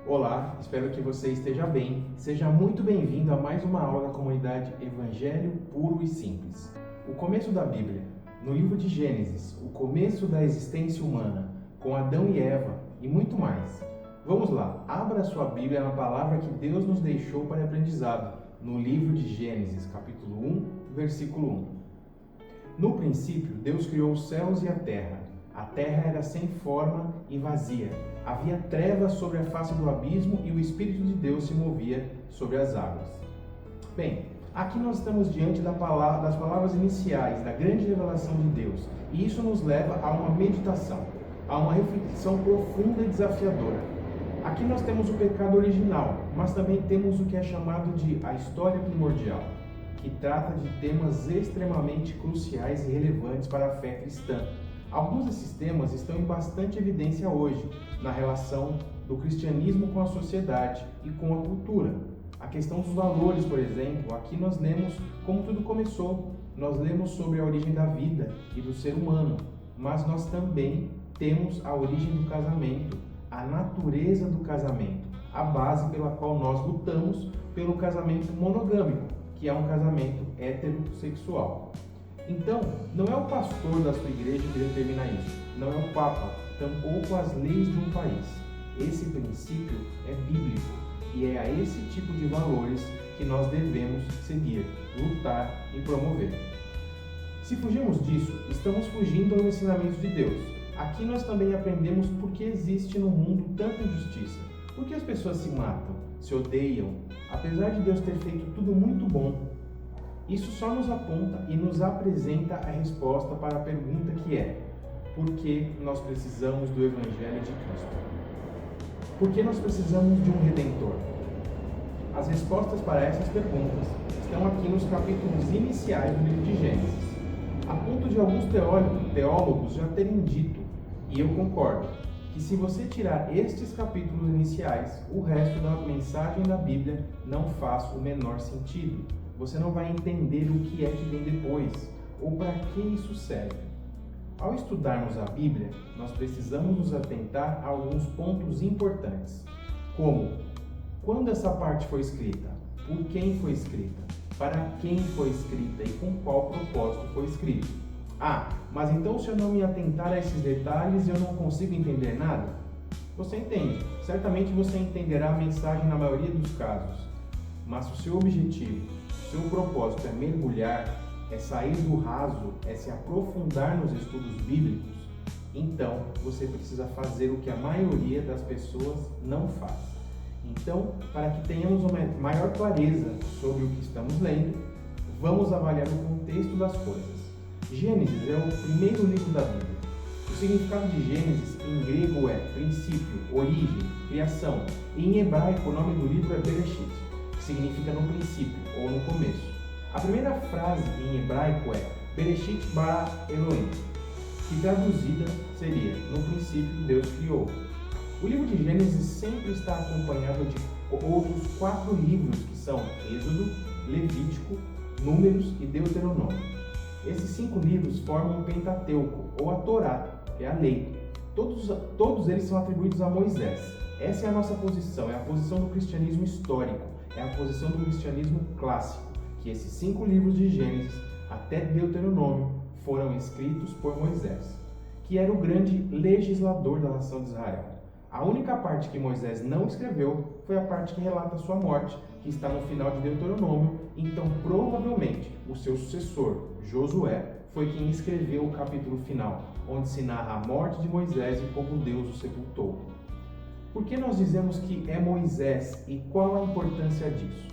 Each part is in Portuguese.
Olá, espero que você esteja bem. Seja muito bem-vindo a mais uma aula da comunidade Evangelho Puro e Simples. O começo da Bíblia, no livro de Gênesis, o começo da existência humana, com Adão e Eva e muito mais. Vamos lá, abra sua Bíblia na palavra que Deus nos deixou para aprendizado, no livro de Gênesis, capítulo 1, versículo 1. No princípio, Deus criou os céus e a terra. A terra era sem forma e vazia. Havia trevas sobre a face do abismo e o Espírito de Deus se movia sobre as águas. Bem, aqui nós estamos diante das palavras iniciais da grande revelação de Deus. E isso nos leva a uma meditação, a uma reflexão profunda e desafiadora. Aqui nós temos o pecado original, mas também temos o que é chamado de a história primordial, que trata de temas extremamente cruciais e relevantes para a fé cristã. Alguns desses temas estão em bastante evidência hoje, na relação do cristianismo com a sociedade e com a cultura. A questão dos valores, por exemplo, aqui nós lemos como tudo começou. Nós lemos sobre a origem da vida e do ser humano, mas nós também temos a origem do casamento, a natureza do casamento, a base pela qual nós lutamos pelo casamento monogâmico, que é um casamento heterossexual. Então, não é o pastor da sua igreja que determina isso, não é o Papa, tampouco as leis de um país. Esse princípio é bíblico e é a esse tipo de valores que nós devemos seguir, lutar e promover. Se fugirmos disso, estamos fugindo aos ensinamentos de Deus. Aqui nós também aprendemos por que existe no mundo tanta injustiça, por que as pessoas se matam, se odeiam, apesar de Deus ter feito tudo muito bom. Isso só nos aponta e nos apresenta a resposta para a pergunta que é: por que nós precisamos do Evangelho de Cristo? Por que nós precisamos de um Redentor? As respostas para essas perguntas estão aqui nos capítulos iniciais do livro de Gênesis, a ponto de alguns teólogos já terem dito, e eu concordo, que se você tirar estes capítulos iniciais, o resto da mensagem da Bíblia não faz o menor sentido. Você não vai entender o que é que vem depois, ou para que isso serve. Ao estudarmos a Bíblia, nós precisamos nos atentar a alguns pontos importantes, como quando essa parte foi escrita, por quem foi escrita, para quem foi escrita e com qual propósito foi escrito. Mas então se eu não me atentar a esses detalhes, eu não consigo entender nada? Você entende. Certamente você entenderá a mensagem na maioria dos casos. Mas se o seu objetivo, o seu propósito é mergulhar, é sair do raso, é se aprofundar nos estudos bíblicos, então você precisa fazer o que a maioria das pessoas não faz. Então, para que tenhamos uma maior clareza sobre o que estamos lendo, vamos avaliar o contexto das coisas. Gênesis é o primeiro livro da Bíblia. O significado de Gênesis em grego é princípio, origem, criação, e em hebraico o nome do livro é Bereshit, que significa no princípio ou no começo. A primeira frase em hebraico é Bereshit bara Elohim, que traduzida seria no princípio Deus criou. O livro de Gênesis sempre está acompanhado de outros 4 livros que são Êxodo, Levítico, Números e Deuteronômio. Esses 5 livros formam o Pentateuco, ou a Torá, que é a lei. Todos eles são atribuídos a Moisés. Essa é a nossa posição, é a posição do cristianismo histórico, é a posição do cristianismo clássico, que esses 5 livros de Gênesis até Deuteronômio foram escritos por Moisés, que era o grande legislador da nação de Israel. A única parte que Moisés não escreveu foi a parte que relata a sua morte, que está no final de Deuteronômio, então provavelmente o seu sucessor, Josué, foi quem escreveu o capítulo final, onde se narra a morte de Moisés e como Deus o sepultou. Por que nós dizemos que é Moisés e qual a importância disso?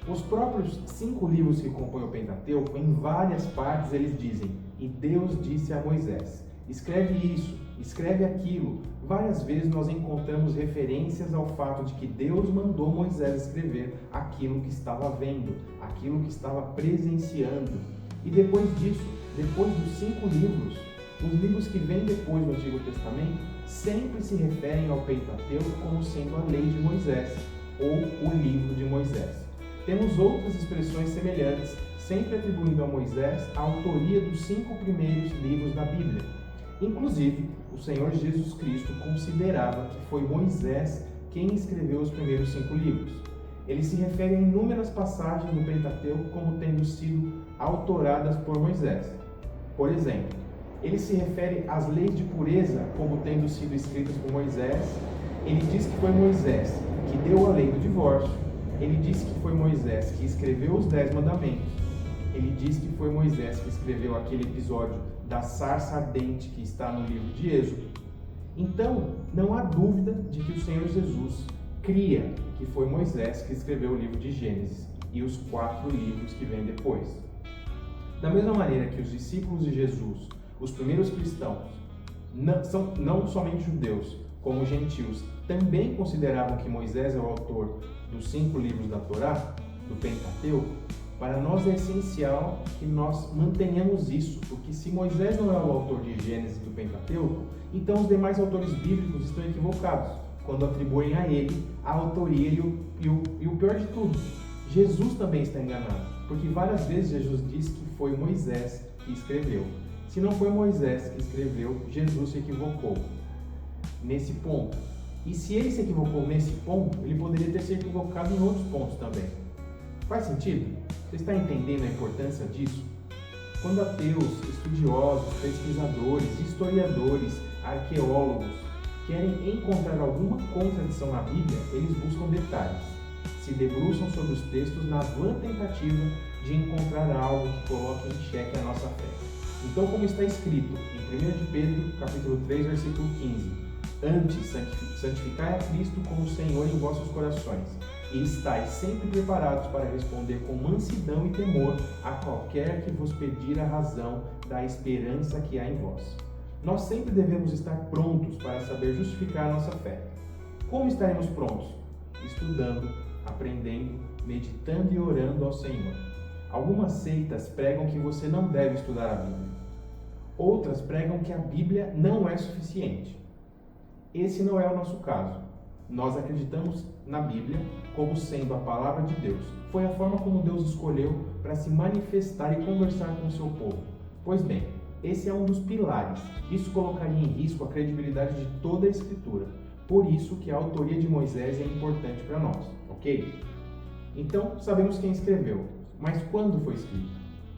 Os próprios 5 livros que compõem o Pentateuco, em várias partes eles dizem: e Deus disse a Moisés, escreve isso, escreve aquilo. Várias vezes nós encontramos referências ao fato de que Deus mandou Moisés escrever aquilo que estava vendo, aquilo que estava presenciando. E depois disso, depois dos 5 livros, os livros que vêm depois do Antigo Testamento sempre se referem ao Pentateuco como sendo a lei de Moisés, ou o livro de Moisés. Temos outras expressões semelhantes, sempre atribuindo a Moisés a autoria dos 5 primeiros livros da Bíblia. Inclusive, o Senhor Jesus Cristo considerava que foi Moisés quem escreveu os primeiros 5 livros. Ele se refere a inúmeras passagens do Pentateuco como tendo sido autoradas por Moisés. Por exemplo, ele se refere às leis de pureza como tendo sido escritas por Moisés. Ele diz que foi Moisés que deu a lei do divórcio. Ele diz que foi Moisés que escreveu os 10 mandamentos. Ele diz que foi Moisés que escreveu aquele episódio da sarça ardente que está no livro de Êxodo. Então, não há dúvida de que o Senhor Jesus cria que foi Moisés que escreveu o livro de Gênesis e os 4 livros que vêm depois. Da mesma maneira que os discípulos de Jesus, os primeiros cristãos, não somente judeus, como gentios, também consideravam que Moisés é o autor dos 5 livros da Torá, do Pentateuco, para nós é essencial que nós mantenhamos isso, porque se Moisés não é o autor de Gênesis e do Pentateuco, então os demais autores bíblicos estão equivocados, quando atribuem a ele a autoria e o pior de tudo, Jesus também está enganado, porque várias vezes Jesus diz que foi Moisés que escreveu. Se não foi Moisés que escreveu, Jesus se equivocou nesse ponto. E se ele se equivocou nesse ponto, ele poderia ter se equivocado em outros pontos também. Faz sentido? Você está entendendo a importância disso? Quando ateus, estudiosos, pesquisadores, historiadores, arqueólogos querem encontrar alguma contradição na Bíblia, eles buscam detalhes. Se debruçam sobre os textos na vã tentativa de encontrar algo que coloque em xeque a nossa fé. Então, como está escrito em 1 de Pedro, capítulo 3, versículo 15, antes, santificai a Cristo como Senhor em vossos corações, e estais sempre preparados para responder com mansidão e temor a qualquer que vos pedir a razão da esperança que há em vós. Nós sempre devemos estar prontos para saber justificar a nossa fé. Como estaremos prontos? Estudando, aprendendo, meditando e orando ao Senhor. Algumas seitas pregam que você não deve estudar a Bíblia. Outras pregam que a Bíblia não é suficiente. Esse não é o nosso caso. Nós acreditamos na Bíblia como sendo a palavra de Deus. Foi a forma como Deus escolheu para se manifestar e conversar com o seu povo. Pois bem, esse é um dos pilares. Isso colocaria em risco a credibilidade de toda a Escritura. Por isso que a autoria de Moisés é importante para nós, ok? Então, sabemos quem escreveu. Mas quando foi escrito?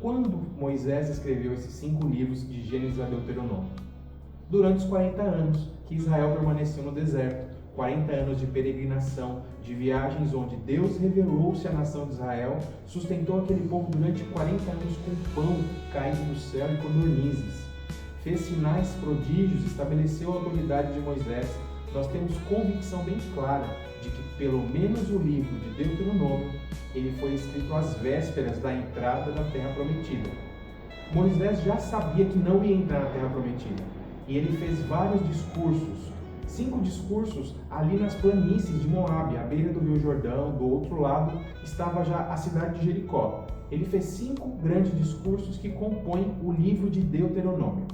Quando Moisés escreveu esses 5 livros de Gênesis a Deuteronômio? Durante os 40 anos que Israel permaneceu no deserto, 40 anos de peregrinação, de viagens onde Deus revelou-se à nação de Israel, sustentou aquele povo durante 40 anos com pão caído do céu e codornizes, fez sinais, prodígios, estabeleceu a autoridade de Moisés. Nós temos convicção bem clara de que pelo menos o livro de Deuteronômio ele foi escrito às vésperas da entrada na Terra Prometida. Moisés já sabia que não ia entrar na Terra Prometida e ele fez vários discursos, 5 discursos ali nas planícies de Moabe, à beira do Rio Jordão. Do outro lado estava já a cidade de Jericó. Ele fez 5 grandes discursos que compõem o livro de Deuteronômio,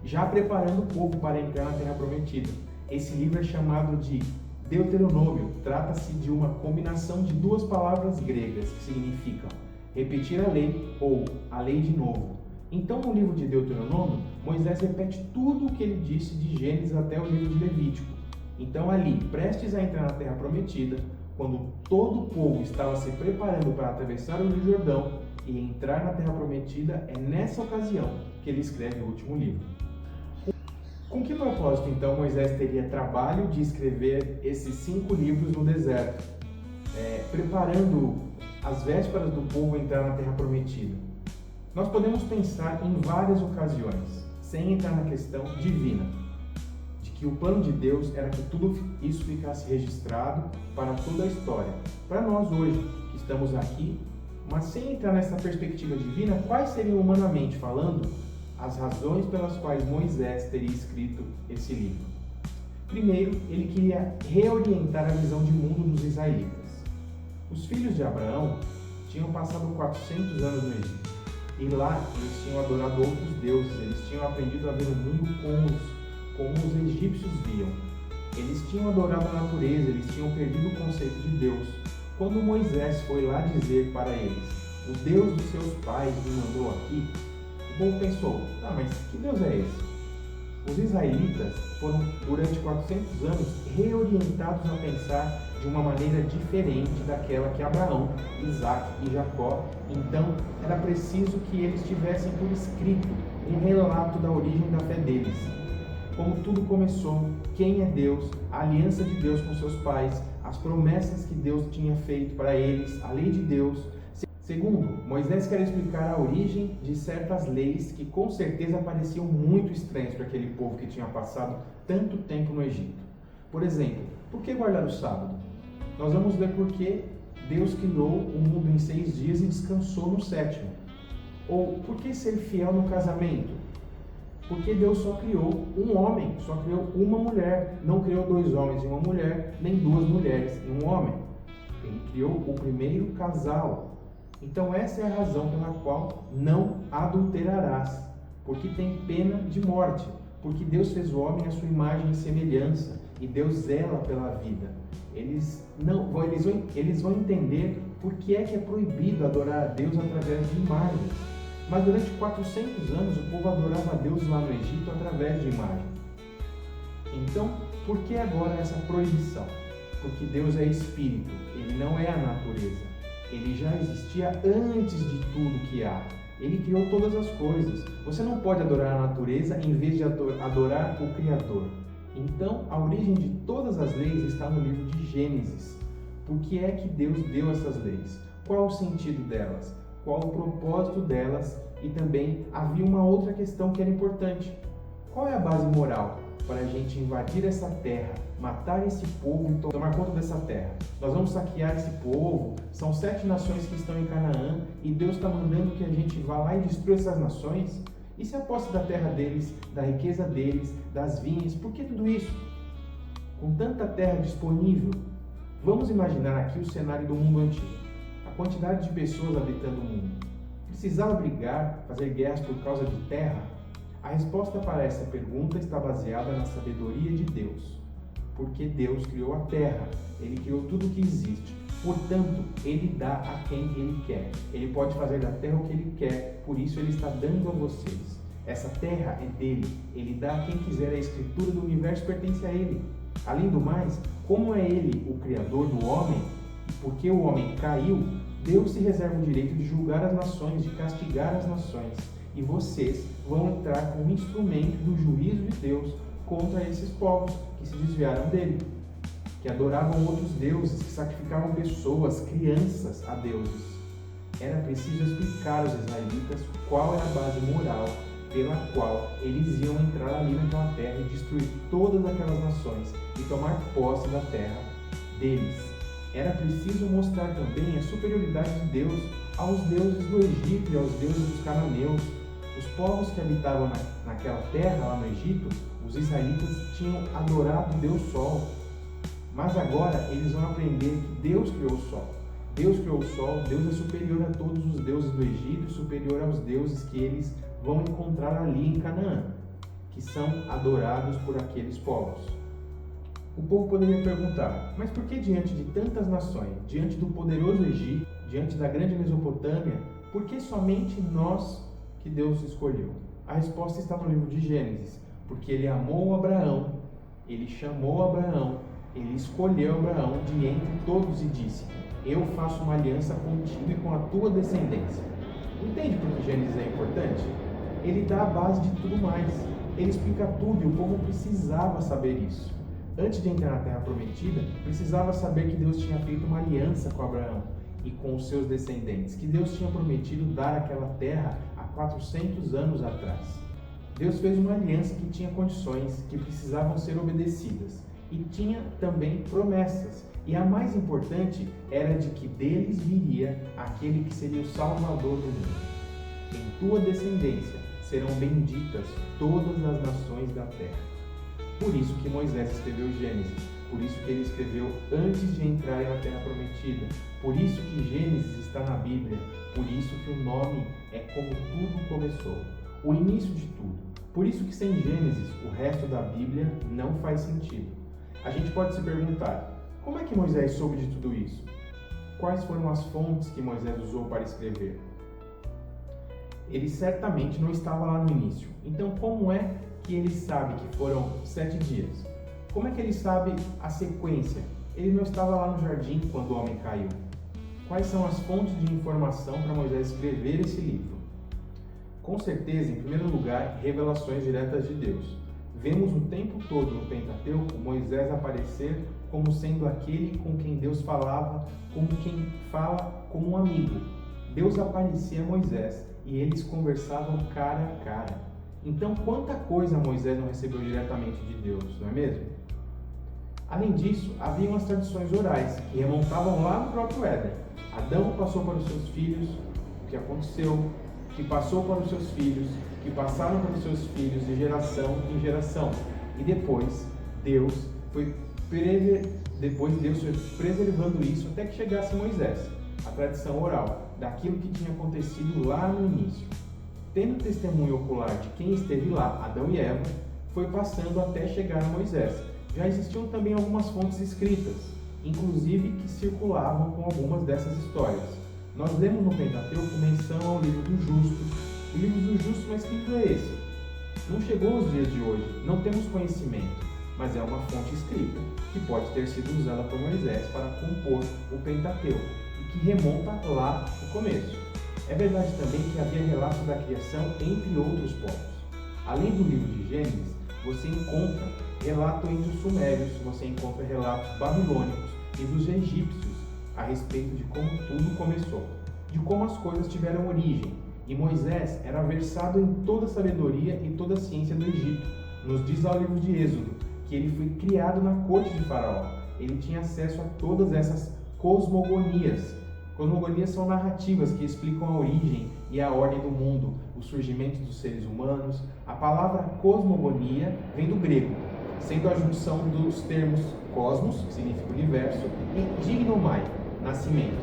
já preparando o povo para entrar na Terra Prometida. Esse livro é chamado de Deuteronômio. Trata-se de uma combinação de 2 palavras gregas que significam repetir a lei ou a lei de novo. Então, no livro de Deuteronômio, Moisés repete tudo o que ele disse de Gênesis até o livro de Levítico. Então, ali, prestes a entrar na Terra Prometida, quando todo o povo estava se preparando para atravessar o Rio Jordão e entrar na Terra Prometida, é nessa ocasião que ele escreve o último livro. Com que propósito, então, Moisés teria trabalho de escrever esses 5 livros no deserto, preparando as vésperas do povo entrar na Terra Prometida? Nós podemos pensar em várias ocasiões, sem entrar na questão divina, de que o plano de Deus era que tudo isso ficasse registrado para toda a história. Para nós hoje, que estamos aqui, mas sem entrar nessa perspectiva divina, quais seriam, humanamente falando, as razões pelas quais Moisés teria escrito esse livro? Primeiro, ele queria reorientar a visão de mundo dos israelitas. Os filhos de Abraão tinham passado 400 anos no Egito. E lá eles tinham adorado outros deuses, eles tinham aprendido a ver o mundo como os egípcios viam. Eles tinham adorado a natureza, eles tinham perdido o conceito de Deus. Quando Moisés foi lá dizer para eles, o Deus dos seus pais me mandou aqui, o povo pensou, mas que Deus é esse? Os israelitas foram, durante 400 anos, reorientados a pensar de uma maneira diferente daquela que Abraão, Isaac e Jacó. Então, era preciso que eles tivessem por escrito um relato da origem da fé deles. Como tudo começou, quem é Deus, a aliança de Deus com seus pais, as promessas que Deus tinha feito para eles, a lei de Deus. Segundo, Moisés quer explicar a origem de certas leis que com certeza pareciam muito estranhas para aquele povo que tinha passado tanto tempo no Egito. Por exemplo, por que guardar o sábado? Nós vamos ver por que Deus criou o mundo em 6 dias e descansou no 7º. Ou por que ser fiel no casamento? Porque Deus só criou um homem, só criou uma mulher. Não criou 2 homens e uma mulher, nem 2 mulheres e um homem. Ele criou o primeiro casal. Então essa é a razão pela qual não adulterarás, porque tem pena de morte, porque Deus fez o homem à sua imagem e semelhança, e Deus zela pela vida. Eles vão entender por que é proibido adorar a Deus através de imagens. Mas durante 400 anos o povo adorava a Deus lá no Egito através de imagens. Então, por que agora essa proibição? Porque Deus é espírito, ele não é a natureza. Ele já existia antes de tudo que há. Ele criou todas as coisas. Você não pode adorar a natureza em vez de adorar o Criador. Então, a origem de todas as leis está no livro de Gênesis. Por que é que Deus deu essas leis? Qual o sentido delas? Qual o propósito delas? E também havia uma outra questão que era importante. Qual é a base moral para a gente invadir essa terra, matar esse povo e tomar conta dessa terra? Nós vamos saquear esse povo, são 7 nações que estão em Canaã e Deus está mandando que a gente vá lá e destrua essas nações? E se a posse da terra deles, da riqueza deles, das vinhas, por que tudo isso? Com tanta terra disponível, vamos imaginar aqui o cenário do mundo antigo. A quantidade de pessoas habitando o mundo. Precisava brigar, fazer guerras por causa de terra? A resposta para essa pergunta está baseada na sabedoria de Deus. Porque Deus criou a terra, Ele criou tudo o que existe. Portanto, Ele dá a quem Ele quer. Ele pode fazer da terra o que Ele quer, por isso Ele está dando a vocês. Essa terra é dele, Ele dá a quem quiser. A escritura do universo pertence a Ele. Além do mais, como é Ele o Criador do homem, e porque o homem caiu, Deus se reserva o direito de julgar as nações, de castigar as nações. E vocês vão entrar como instrumento do juízo de Deus contra esses povos que se desviaram dele, que adoravam outros deuses, que sacrificavam pessoas, crianças a deuses. Era preciso explicar aos israelitas qual é a base moral pela qual eles iam entrar ali naquela terra e destruir todas aquelas nações e tomar posse da terra deles. Era preciso mostrar também a superioridade de Deus aos deuses do Egito e aos deuses dos cananeus. Os povos que habitavam naquela terra, lá no Egito, os israelitas tinham adorado o Deus Sol. Mas agora eles vão aprender que Deus criou o Sol. Deus criou o Sol, Deus é superior a todos os deuses do Egito e superior aos deuses que eles vão encontrar ali em Canaã, que são adorados por aqueles povos. O povo poderia perguntar, mas por que diante de tantas nações, diante do poderoso Egito, diante da grande Mesopotâmia, por que somente nós que Deus escolheu? A resposta está no livro de Gênesis, porque Ele amou Abraão, Ele chamou Abraão, Ele escolheu Abraão de entre todos e disse, eu faço uma aliança contigo e com a tua descendência. Entende por que Gênesis é importante? Ele dá a base de tudo mais. Ele explica tudo e o povo precisava saber isso. Antes de entrar na Terra Prometida, precisava saber que Deus tinha feito uma aliança com Abraão e com os seus descendentes, que Deus tinha prometido dar aquela terra há 400 anos atrás. Deus fez uma aliança que tinha condições, que precisavam ser obedecidas, e tinha também promessas. E a mais importante era de que deles viria aquele que seria o Salvador do mundo. Em tua descendência serão benditas todas as nações da terra. Por isso que Moisés escreveu Gênesis, por isso que ele escreveu antes de entrarem na Terra Prometida, por isso que Gênesis está na Bíblia, por isso que o nome é como tudo começou, o início de tudo. Por isso que sem Gênesis, o resto da Bíblia não faz sentido. A gente pode se perguntar, como é que Moisés soube de tudo isso? Quais foram as fontes que Moisés usou para escrever? Ele certamente não estava lá no início. Então, como é que ele sabe que foram 7 dias? Como é que ele sabe a sequência? Ele não estava lá no jardim quando o homem caiu. Quais são as fontes de informação para Moisés escrever esse livro? Com certeza, em primeiro lugar, revelações diretas de Deus. Vemos o tempo todo no Pentateuco Moisés aparecer como sendo aquele com quem Deus falava, como quem fala como um amigo. Deus aparecia a Moisés e eles conversavam cara a cara. Então, quanta coisa Moisés não recebeu diretamente de Deus, não é mesmo? Além disso, haviam as tradições orais, que remontavam lá no próprio Éden. Adão passou para os seus filhos o que aconteceu, que passou para os seus filhos, que passaram para os seus filhos de geração em geração. E depois Deus foi preservando isso até que chegasse Moisés, a tradição oral, daquilo que tinha acontecido lá no início. Tendo testemunho ocular de quem esteve lá, Adão e Eva, foi passando até chegar a Moisés. Já existiam também algumas fontes escritas, inclusive que circulavam com algumas dessas histórias. Nós lemos no Pentateuco menção ao livro dos Justos. O livro dos Justos, mas que livro é esse? Não chegou aos dias de hoje, não temos conhecimento, mas é uma fonte escrita, que pode ter sido usada por Moisés para compor o Pentateuco, e que remonta lá no começo. É verdade também que havia relatos da criação entre outros povos. Além do livro de Gênesis, você encontra relato entre os sumérios, você encontra relatos babilônicos e dos egípcios a respeito de como tudo começou, de como as coisas tiveram origem. E Moisés era versado em toda a sabedoria e toda a ciência do Egito. Nos diz lá o livro de Êxodo que ele foi criado na corte de Faraó. Ele tinha acesso a todas essas cosmogonias. Cosmogonias são narrativas que explicam a origem e a ordem do mundo, o surgimento dos seres humanos. A palavra cosmogonia vem do grego, sendo a junção dos termos cosmos, que significa universo, e gignomai, nascimento.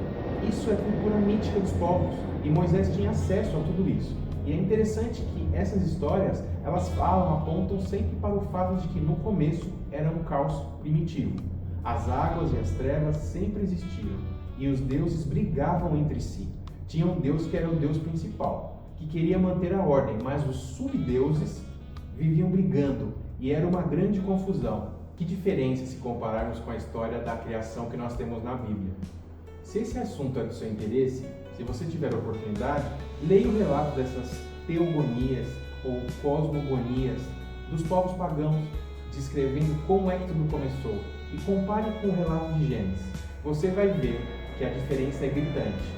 Isso é cultura mítica dos povos, e Moisés tinha acesso a tudo isso. E é interessante que essas histórias, elas apontam sempre para o fato de que no começo era um caos primitivo. As águas e as trevas sempre existiram, e os deuses brigavam entre si. Tinha um deus que era o deus principal, que queria manter a ordem, mas os subdeuses viviam brigando, e era uma grande confusão. Que diferença se compararmos com a história da criação que nós temos na Bíblia. Se esse assunto é do seu interesse, se você tiver oportunidade, leia o relato dessas teogonias ou cosmogonias dos povos pagãos, descrevendo como é que tudo começou, e compare com o relato de Gênesis. Você vai ver que a diferença é gritante.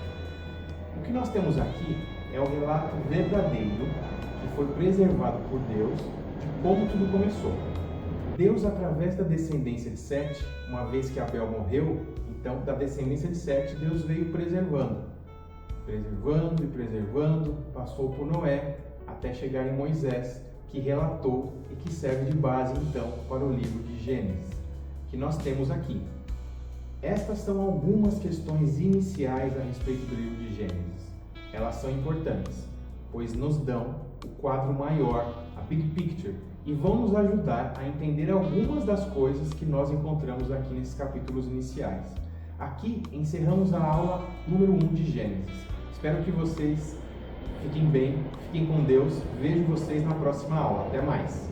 O que nós temos aqui é o relato verdadeiro que foi preservado por Deus de como tudo começou. Deus, através da descendência de Sete, uma vez que Abel morreu, então da descendência de Sete, Deus veio preservando, passou por Noé, até chegar em Moisés, que relatou e que serve de base, então, para o livro de Gênesis, que nós temos aqui. Estas são algumas questões iniciais a respeito do livro de Gênesis. Elas são importantes, pois nos dão o quadro maior, a big picture, e vão nos ajudar a entender algumas das coisas que nós encontramos aqui nesses capítulos iniciais. Aqui encerramos a aula número 1 de Gênesis. Espero que vocês fiquem bem, fiquem com Deus. Vejo vocês na próxima aula. Até mais!